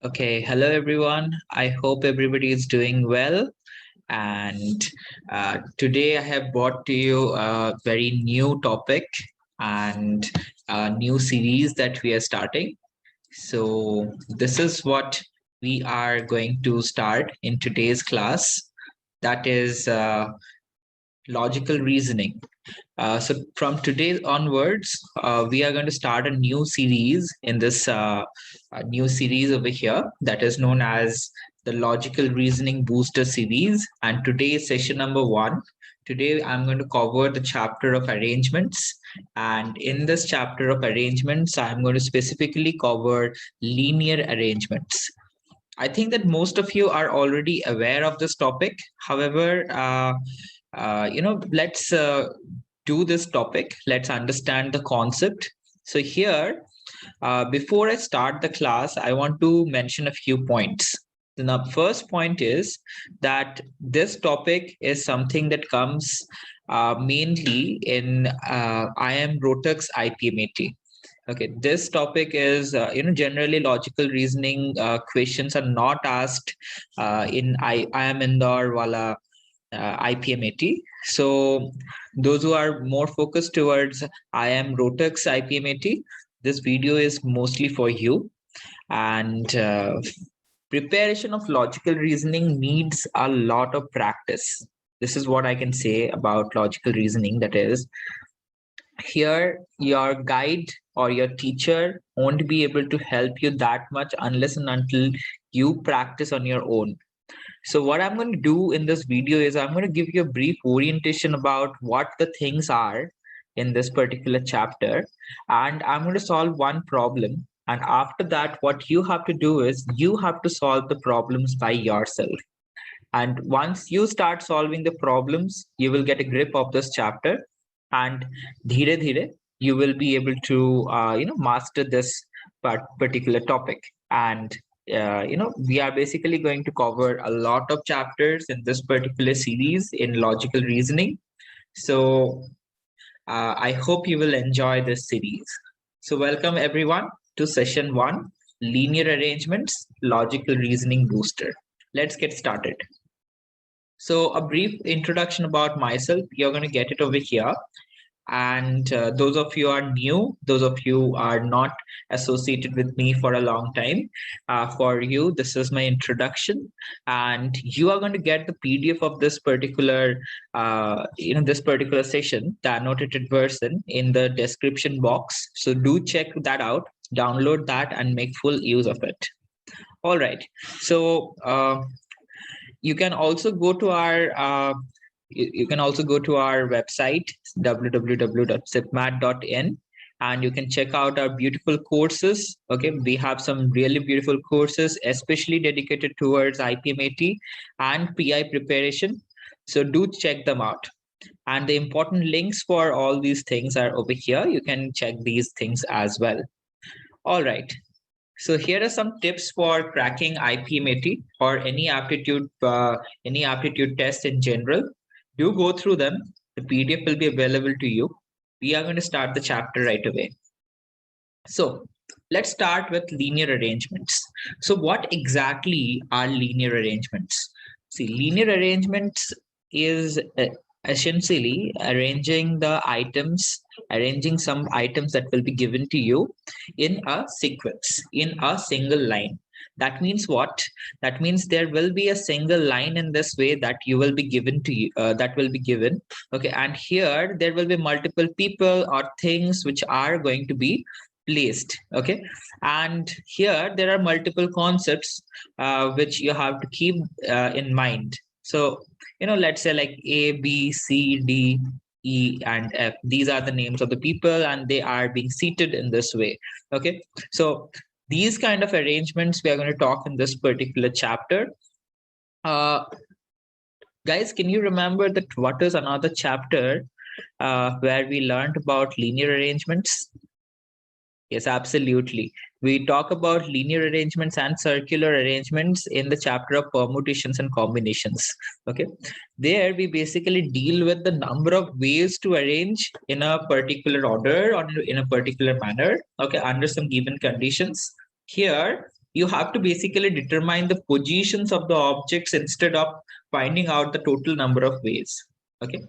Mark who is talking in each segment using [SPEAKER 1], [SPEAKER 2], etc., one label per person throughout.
[SPEAKER 1] Okay, hello everyone. I hope everybody is doing well. And today I have brought to you a very new topic and a new series that we are starting. So, this is what we are going to start in today's class. That is logical reasoning. So from today onwards, we are going to start a new series in this new series over here that is known as the Logical Reasoning Booster series. And today is session number 1. Today I'm going to cover the chapter of arrangements. And in this chapter of arrangements, I'm going to specifically cover linear arrangements. I think that most of you are already aware of this topic. However, let's do this topic. Let's understand the concept. So here, before I start the class, I want to mention a few points. The first point is that this topic is something that comes mainly in IIM Rothak's IPMAT. Okay, this topic is generally logical reasoning questions are not asked in IIM-Indore IPMAT. So those who are more focused towards IIM Rothak's IPMAT, this video is mostly for you. And preparation of logical reasoning needs a lot of practice. This is what I can say about logical reasoning. That is, here your guide or your teacher won't be able to help you that much unless and until you practice on your own. So what I'm going to do in this video is I'm going to give you a brief orientation about what the things are in this particular chapter, and I'm going to solve one problem. And after that, what you have to do is you have to solve the problems by yourself. And once you start solving the problems, you will get a grip of this chapter, and dhire dhire you will be able to master this particular topic. And we are basically going to cover a lot of chapters in this particular series in logical reasoning. So I hope you will enjoy this series. So welcome everyone to session 1, linear arrangements, logical reasoning booster. Let's get started. So a brief introduction about myself, you're going to get it over here. And those of you are new, those of you are not associated with me for a long time, for you, this is my introduction. And you are going to get the PDF of this particular, this particular session, the annotated version in the description box. So do check that out, download that and make full use of it. All right. So you can also go to our website www.cipmat.in, and you can check out our beautiful courses. Okay, we have some really beautiful courses especially dedicated towards IPMAT and PI preparation, so do check them out. And the important links for all these things are over here. You can check these things as well. All right. So here are some tips for cracking IPMAT or any aptitude test in general. Do go through them. The PDF will be available to you. We are going to start the chapter right away. So let's start with linear arrangements. So what exactly are linear arrangements? See, linear arrangements is essentially arranging some items that will be given to you in a sequence, in a single line. That means what? That means there will be a single line in this way that you will be given to you, that will be given. Okay, and here there will be multiple people or things which are going to be placed. Okay, and here there are multiple concepts which you have to keep in mind. So let's say like A, B, C, D, E, and F. These are the names of the people, and they are being seated in this way. Okay, so these kind of arrangements we are going to talk in this particular chapter. Guys, can you remember that what is another chapter where we learned about linear arrangements? Yes, absolutely. We talk about linear arrangements and circular arrangements in the chapter of permutations and combinations. Okay, there we basically deal with the number of ways to arrange in a particular order or in a particular manner. Okay, under some given conditions. Here you have to basically determine the positions of the objects instead of finding out the total number of ways. Okay,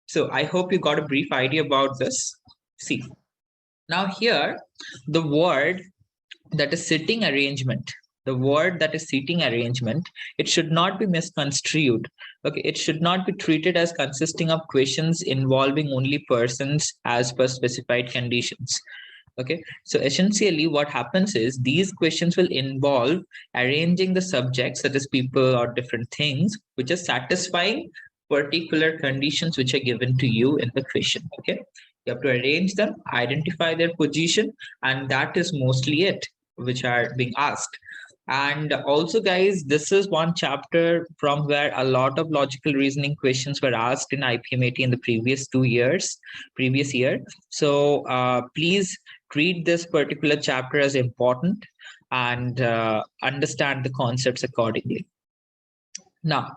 [SPEAKER 1] so I hope you got a brief idea about this. See, now here the word that is sitting arrangement, the word that is seating arrangement, it should not be misconstrued. Okay, it should not be treated as consisting of questions involving only persons as per specified conditions. Okay, so essentially what happens is these questions will involve arranging the subjects, that is people or different things, which are satisfying particular conditions which are given to you in the question. Okay, you have to arrange them, identify their position, and that is mostly it which are being asked. And also, guys, this is one chapter from where a lot of logical reasoning questions were asked in IPMAT in the previous year. So please treat this particular chapter as important and understand the concepts accordingly. Now,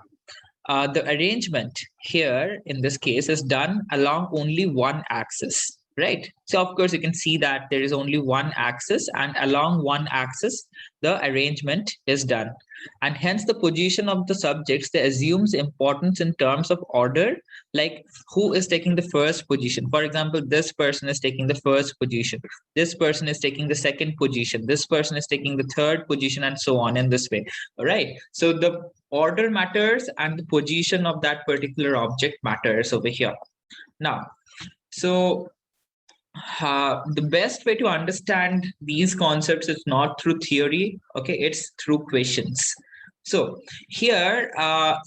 [SPEAKER 1] the arrangement here in this case is done along only one axis, right? So of course you can see that there is only one axis, and along one axis the arrangement is done, and hence the position of the subjects, they assumes importance in terms of order, like who is taking the first position. For example, this person is taking the first position, this person is taking the second position, this person is taking the third position, and so on in this way. All right, so the order matters and the position of that particular object matters over here. Now, so the best way to understand these concepts is not through theory, okay, it's through questions. So here,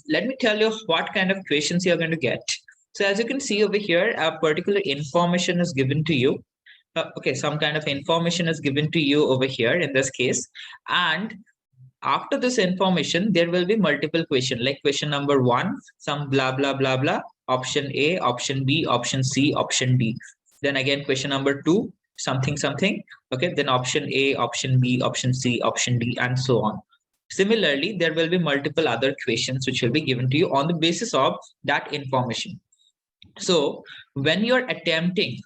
[SPEAKER 1] let me tell you what kind of questions you're going to get. So as you can see over here, a particular information is given to you. Okay, some kind of information is given to you over here in this case, and after this information, there will be multiple questions, like question number 1, some blah, blah, blah, blah, option A, option B, option C, option D. Then again, question number 2, something, something. Okay, then option A, option B, option C, option D, and so on. Similarly, there will be multiple other questions which will be given to you on the basis of that information. So when you're attempting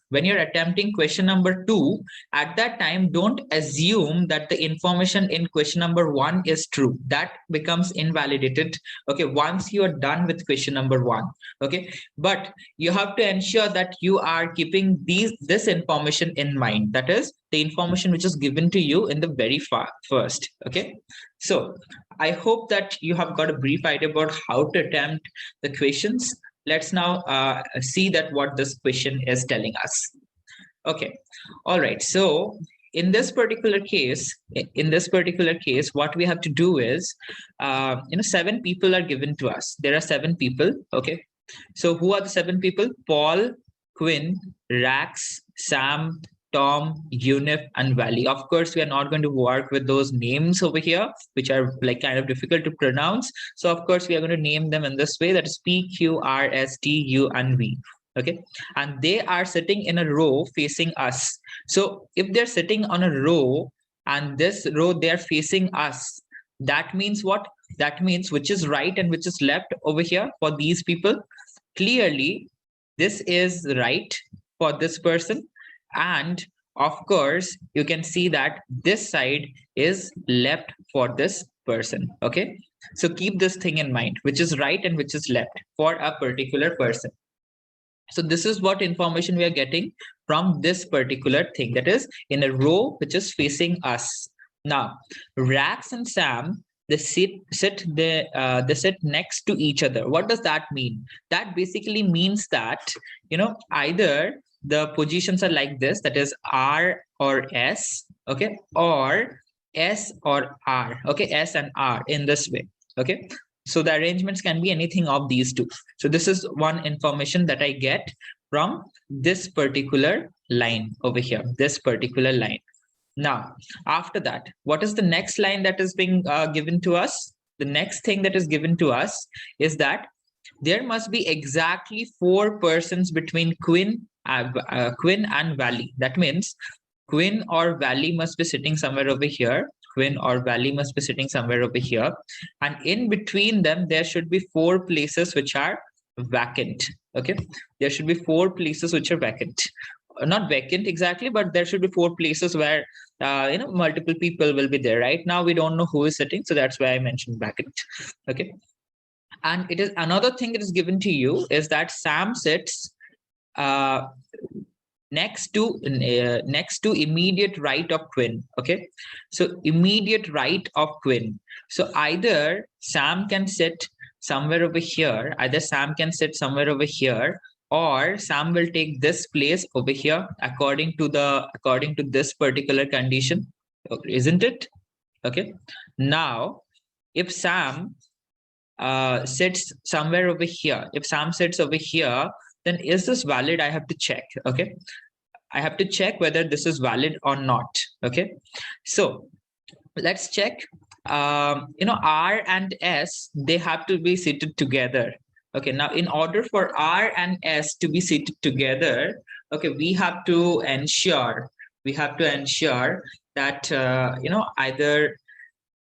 [SPEAKER 1] question number 2, at that time, don't assume that the information in question number 1 is true. That becomes invalidated, okay, once you are done with question number 1. Okay, but you have to ensure that you are keeping this information in mind, that is the information which is given to you in the very first. Okay, so I hope that you have got a brief idea about how to attempt the questions. Let's now see that what this question is telling us. Okay, all right. So in this particular case, what we have to do is, 7 people are given to us. There are 7 people. Okay, so who are the 7 people? Paul, Quinn, Rax, Sam, Tom, Unif, and Valley. Of course, we are not going to work with those names over here, which are like kind of difficult to pronounce. So of course, we are going to name them in this way, that is P, Q, R, S, T, U, and V. Okay, and they are sitting in a row facing us. So if they're sitting on a row and this row they're facing us, that means what? That means which is right and which is left over here for these people. Clearly, this is right for this person, and of course you can see that this side is left for this person. Okay, so keep this thing in mind, which is right and which is left for a particular person. So this is what information we are getting from this particular thing, that is in a row which is facing us. Now Rax and Sam, they sit next to each other. What does that mean? That basically means that, either the positions are like this, that is R or S, okay, or S or R, okay, S and R in this way. Okay, so the arrangements can be anything of these two. So this is one information that I get from this particular line over here, this particular line. Now, after that, what is the next line that is being given to us? The next thing that is given to us is that there must be exactly 4 persons between Quinn and Valley. That means Quinn or Valley must be sitting somewhere over here. Quinn or Valley must be sitting somewhere over here. And in between them, there should be 4 places which are vacant. Okay, there should be 4 places which are vacant. not vacant exactly, but there should be 4 places where multiple people will be there. Right now we don't know who is sitting, so that's why I mentioned vacant. Okay, and it is another thing that is given to you is that Sam sits next to immediate right of Quinn. Okay, so immediate right of Quinn. So either Sam can sit somewhere over here, or Sam will take this place over here according to this particular condition, isn't it? Okay, now if Sam sits somewhere over here, then is this valid? I have to check. Okay, I have to check whether this is valid or not. Okay, so let's check. R and S, they have to be seated together. Okay, now in order for R and S to be seated together, okay, we have to ensure that either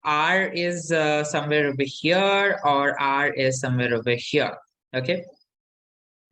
[SPEAKER 1] R is somewhere over here or R is somewhere over here. Okay,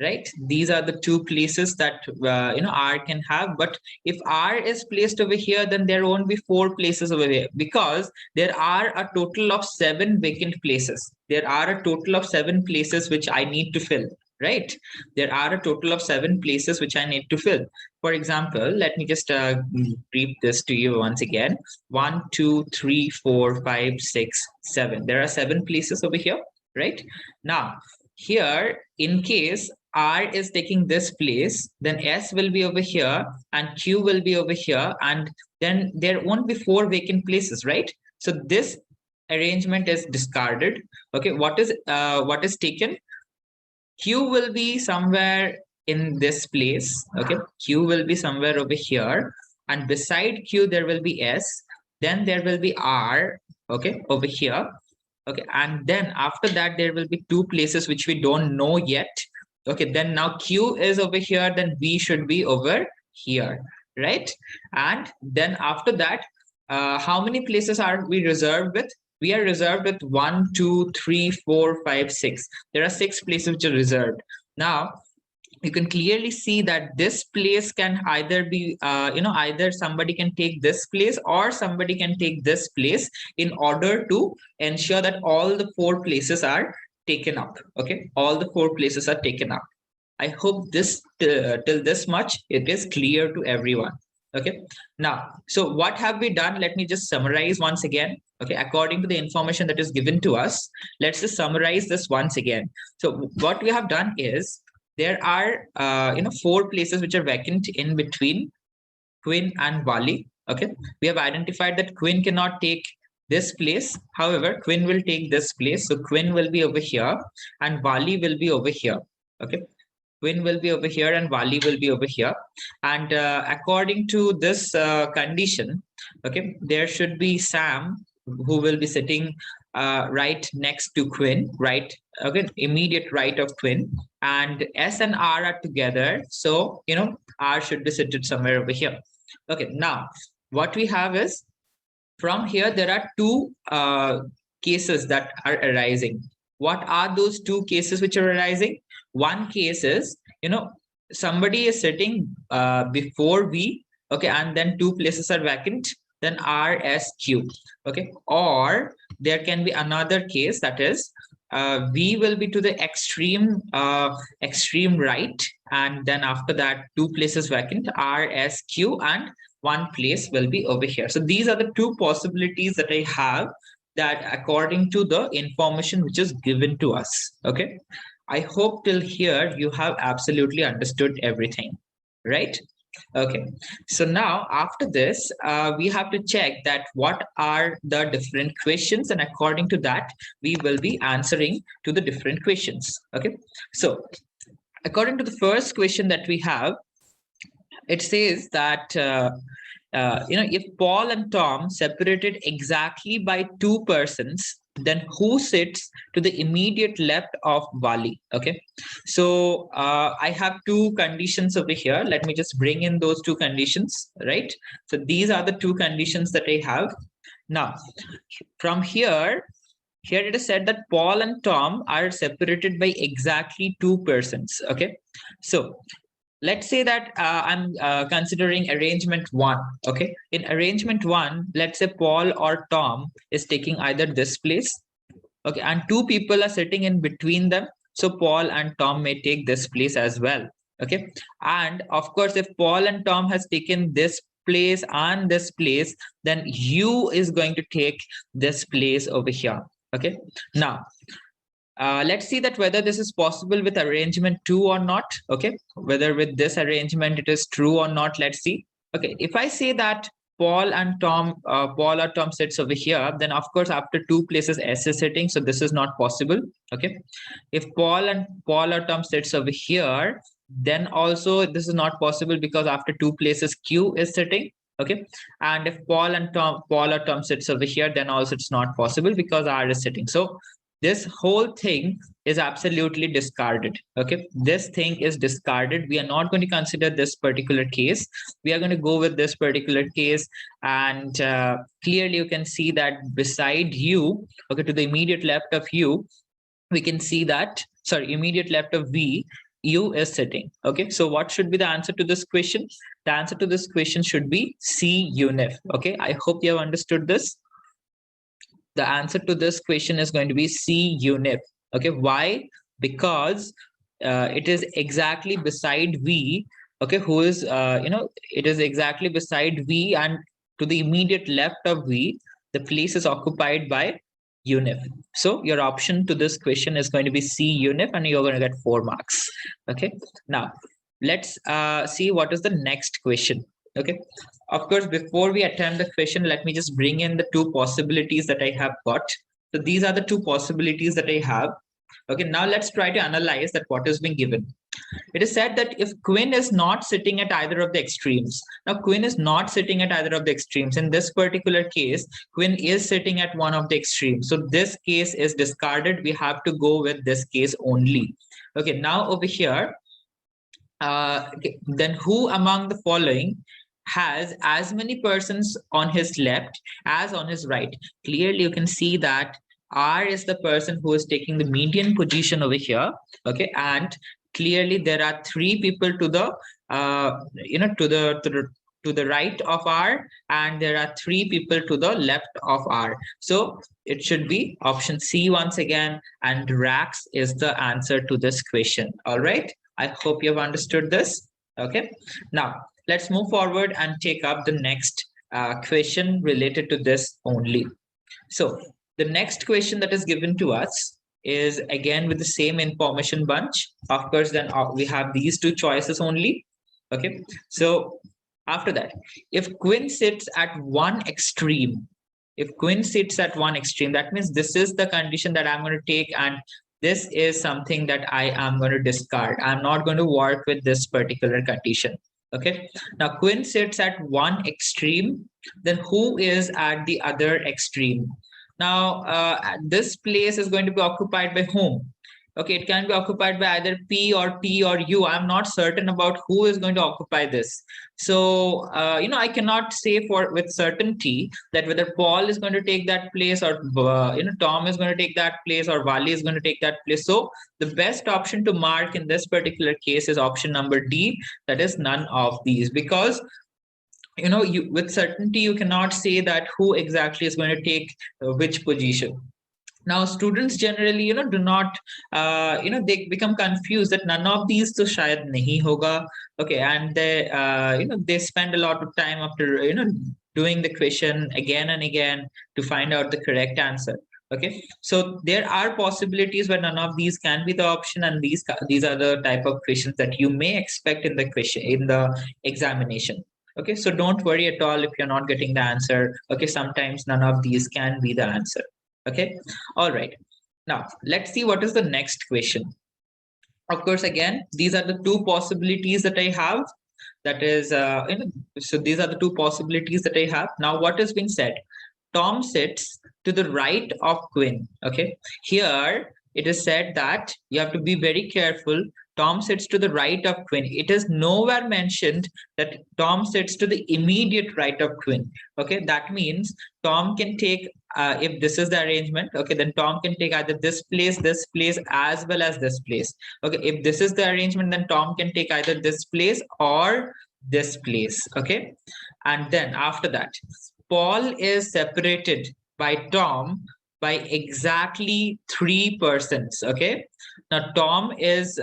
[SPEAKER 1] right, these are the two places that R can have. But if R is placed over here, then there won't be 4 places over here, because there are a total of 7 vacant places. There are a total of 7 places which I need to fill, right? There are a total of 7 places which I need to fill. For example, let me just read this to you once again. 1 2 3 4 5 6 7, there are 7 places over here, right? Now here, in case R is taking this place, then S will be over here and Q will be over here, and then there won't be 4 vacant places, right? So this arrangement is discarded. Okay, what is taken? Q will be somewhere in this place. Okay, Q will be somewhere over here, and beside Q there will be S, then there will be R, okay, over here. Okay, and then after that there will be 2 places which we don't know yet. Okay, then now Q is over here, then V should be over here, right? And then after that, how many places are we reserved with? We are reserved with 1 2 3 4 5 6. There are 6 places which are reserved. Now you can clearly see that this place can either be either somebody can take this place or somebody can take this place, in order to ensure that all the 4 places are taken up. Okay, all the 4 places are taken up. I hope this till this much it is clear to everyone. Okay, now so what have we done? Let me just summarize once again. Okay, according to the information that is given to us, let's just summarize this once again. So what we have done is, there are 4 places which are vacant in between Quinn and Wali. Okay, we have identified that Quinn cannot take this place. However, Quinn will take this place. So Quinn will be over here and Wali will be over here. Okay, Quinn will be over here and Wali will be over here. And according to this condition, okay, there should be Sam, who will be sitting right next to Quinn, right? Okay, immediate right of Quinn, and S and R are together. So R should be seated somewhere over here. Okay, now what we have is, from here there are 2 cases that are arising. What are those 2 cases which are arising? One case is, somebody is sitting before V, okay, and then 2 places are vacant, then R, S, Q. Okay, or there can be another case, that is V will be to the extreme right, and then after that 2 places vacant, R, S, Q, and 1 place will be over here. So these are the 2 possibilities that I have, that according to the information which is given to us. Okay, I hope till here you have absolutely understood everything, right? Okay, so now after this, we have to check that what are the different questions, and according to that, we will be answering to the different questions. Okay, so according to the first question that we have, it says that if Paul and Tom separated exactly by 2 persons, then who sits to the immediate left of Wali? Okay, so I have 2 conditions over here. Let me just bring in those 2 conditions, right? So these are the 2 conditions that I have. Now from here it is said that Paul and Tom are separated by exactly 2 persons. Okay, so let's say that I'm considering arrangement 1. Okay, in arrangement 1, let's say Paul or Tom is taking either this place. Okay, and two people are sitting in between them, so Paul and Tom may take this place as well. Okay, and of course if Paul and Tom has taken this place and this place, then you is going to take this place over here. Okay, now let's see that whether this is possible with arrangement 2 or not. Okay, whether with this arrangement it is true or not. Let's see. Okay, if I say that Paul or Tom sits over here, then of course after two places S is sitting, so this is not possible. Okay, if Paul or Tom sits over here, then also this is not possible because after two places Q is sitting. Okay, and if Paul or Tom sits over here, then also it's not possible because R is sitting. So this whole thing is absolutely discarded. Okay, this thing is discarded. We are not going to consider this particular case. We are going to go with this particular case, and clearly you can see that beside you, okay, to the immediate left of you, we can see that, sorry, immediate left of V, U is sitting. Okay, so what should be the answer to this question? The answer to this question should be C unif. Okay, I hope you have understood this. The answer to this question is going to be C unif. Okay, why? Because it is exactly beside V. Okay, who is it is exactly beside V, and to the immediate left of V, the place is occupied by unif. So your option to this question is going to be C unif, and you're going to get 4 marks. Okay, now let's see what is the next question. Okay, of course, before we attempt the question, let me just bring in the two possibilities that I have got. So these are the two possibilities that I have. Okay, now let's try to analyze that what has been given. It is said that if Quinn is not sitting at either of the extremes. Now Quinn is not sitting at either of the extremes. In this particular case, Quinn is sitting at one of the extremes. So this case is discarded. We have to go with this case only. Okay, now over here, then who among the following has as many persons on his left as on his right? Clearly you can see that R is the person who is taking the median position over here. Okay, and clearly there are 3 people to the to the right of R, and there are 3 people to the left of R. So it should be option C once again, and Rax is the answer to this question. All right, I hope you have understood this. Okay, now let's move forward and take up the next question related to this only. So the next question that is given to us is again with the same information bunch. Of course, then we have these 2 choices only. Okay, so after that, if Quinn sits at one extreme, that means this is the condition that I'm going to take, and this is something that I am going to discard. I'm not going to work with this particular condition. Okay, now Quinn sits at one extreme, then who is at the other extreme? Now this place is going to be occupied by whom? Okay, it can be occupied by either P or T or U. I'm not certain about who is going to occupy this. So, I cannot say with certainty that whether Paul is going to take that place, or, Tom is going to take that place, or Wally is going to take that place. So the best option to mark in this particular case is option number D, that is none of these, because with certainty you cannot say that who exactly is going to take which position. Now students generally do not they become confused that none of these to shayad nahi hoga. Okay, and they they spend a lot of time after doing the question again and again to find out the correct answer. Okay, so there are possibilities where none of these can be the option, and these are the type of questions that you may expect in the question, in the examination. Okay, so don't worry at all if you're not getting the answer. Okay, sometimes none of these can be the answer. Okay, all right. Now let's see what is the next question. Of course, again, these are the 2 possibilities that I have. That is, so these are the 2 possibilities that I have. Now, what has been said? Tom sits to the right of Quinn. Okay, here it is said that you have to be very careful. Tom sits to the right of Queen. It is nowhere mentioned that Tom sits to the immediate right of Queen. Okay, that means Tom can take, if this is the arrangement, okay, then Tom can take either this place, as well as this place. Okay, if this is the arrangement, then Tom can take either this place or this place. Okay, and then after that, Paul is separated by Tom by exactly 3%. Okay, now Tom is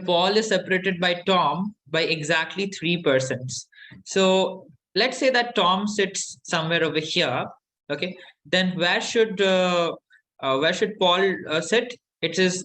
[SPEAKER 1] Paul is separated by Tom by exactly 3%. So let's say that Tom sits somewhere over here. Okay, then where should Paul sit? It is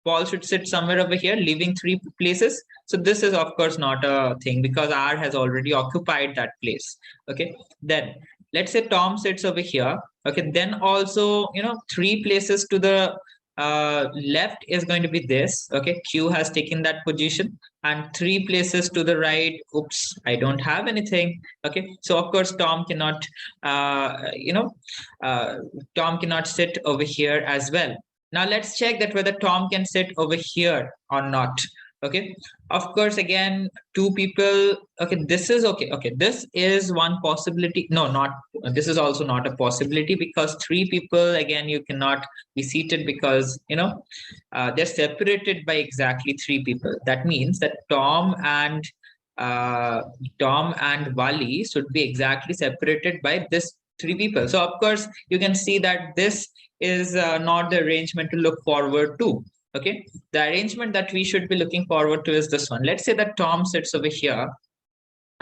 [SPEAKER 1] Paul should sit somewhere over here, leaving 3 places. So this is of course not a thing because R has already occupied that place. Okay, then let's say Tom sits over here. Okay, then also 3 places to the left is going to be this. Okay, Q has taken that position, and 3 places to the right. Oops, I don't have anything. Okay, so of course Tom cannot Tom cannot sit over here as well. Now let's check that whether Tom can sit over here or not. Okay, of course, again, 2 people. Okay, this is okay. Okay, this is one possibility. No, not this is also not a possibility because 3 people, again, you cannot be seated because they're separated by exactly 3 people. That means that Tom and Wali should be exactly separated by this 3 people. So of course you can see that this is not the arrangement to look forward to. Okay, the arrangement that we should be looking forward to is this one. Let's say that Tom sits over here.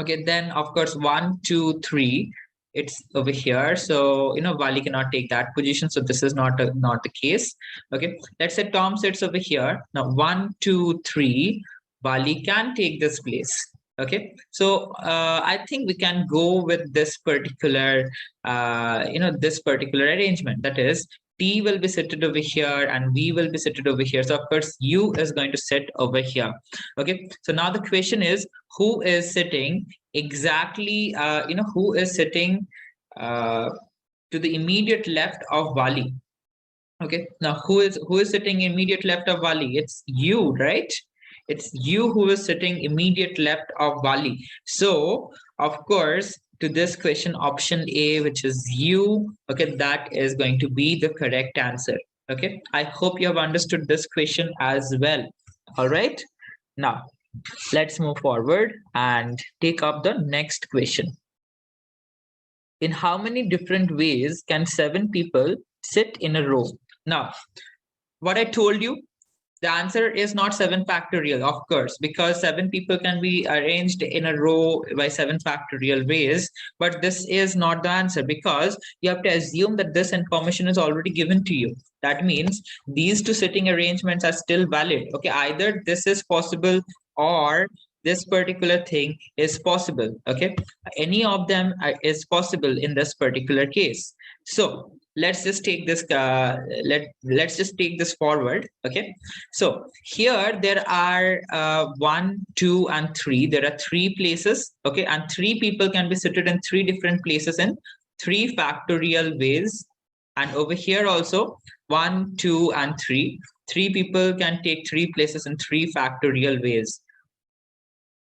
[SPEAKER 1] Okay, then of course 1, 2, 3, it's over here. So Wali cannot take that position. So this is not the case. Okay, let's say Tom sits over here. Now 1, 2, 3, Wali can take this place. Okay, so I think we can go with this particular this particular arrangement. That is, T will be seated over here and V will be seated over here. So of course U is going to sit over here. Okay, so now the question is, who is sitting exactly who is sitting to the immediate left of Wali? Okay, now who is sitting immediate left of Wali? It's you, right? It's you who is sitting immediate left of Wali. So of course, to this question, option A, which is you, okay, that is going to be the correct answer. Okay, I hope you have understood this question as well. All right, now let's move forward and take up the next question. In how many different ways can 7 people sit in a row? Now, what I told you, the answer is not 7 factorial, of course, because 7 people can be arranged in a row by 7 factorial ways. But this is not the answer because you have to assume that this information is already given to you. That means these 2 sitting arrangements are still valid. Okay, either this is possible or this particular thing is possible. Okay, any of them is possible in this particular case. So let's just take this let's just take this forward. Okay, so here there are 1, 2 and 3. There are 3 places. Okay, and 3 people can be seated in 3 different places in 3 factorial ways. And over here also 1, 2 and 3 people can take 3 places in 3 factorial ways.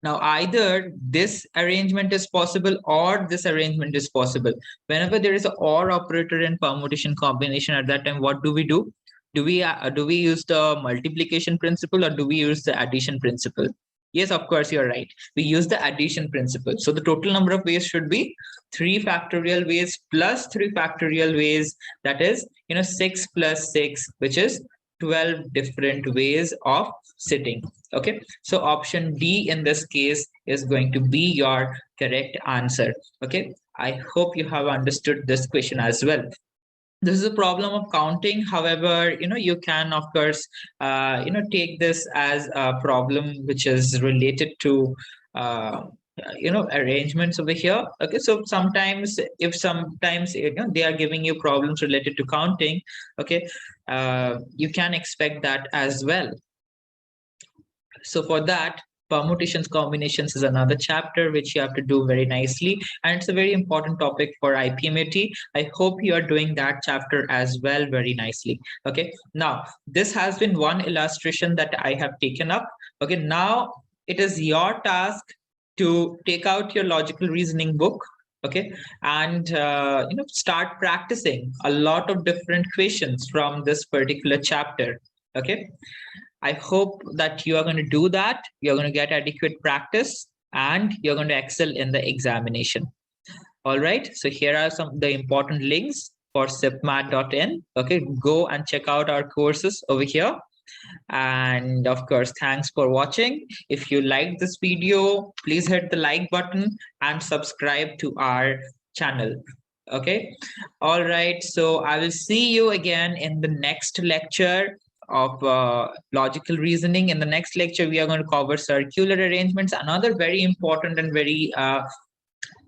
[SPEAKER 1] Now, either this arrangement is possible or this arrangement is possible. Whenever there is an OR operator in permutation combination, at that time, what do we do? Do we use the multiplication principle or do we use the addition principle? Yes, of course, you're right. We use the addition principle. So the total number of ways should be 3 factorial ways plus 3 factorial ways. That is, 6 plus 6, which is 12 different ways of sitting. Okay, so option D in this case is going to be your correct answer. Okay, I hope you have understood this question as well. This is a problem of counting. However, you can of course take this as a problem which is related to arrangements over here. Okay, so sometimes they are giving you problems related to counting. Okay, you can expect that as well. So for that, Permutations, combinations is another chapter which you have to do very nicely, and it's a very important topic for IPMAT. I hope you are doing that chapter as well very nicely. Okay, now this has been one illustration that I have taken up. Okay, now it is your task to take out your logical reasoning book, okay, and start practicing a lot of different questions from this particular chapter. Okay, I hope that you are going to do that. You're going to get adequate practice and you're going to excel in the examination. All right. So here are some of the important links for CIPMAT.in. Okay. Go and check out our courses over here. And of course, thanks for watching. If you liked this video, please hit the like button and subscribe to our channel. Okay. All right. So I will see you again in the next lecture of logical reasoning. In the next lecture, we are going to cover circular arrangements, another very important and very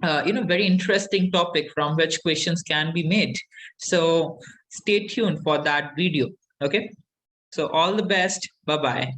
[SPEAKER 1] very interesting topic from which questions can be made. So stay tuned for that video. Okay. So all the best. Bye-bye.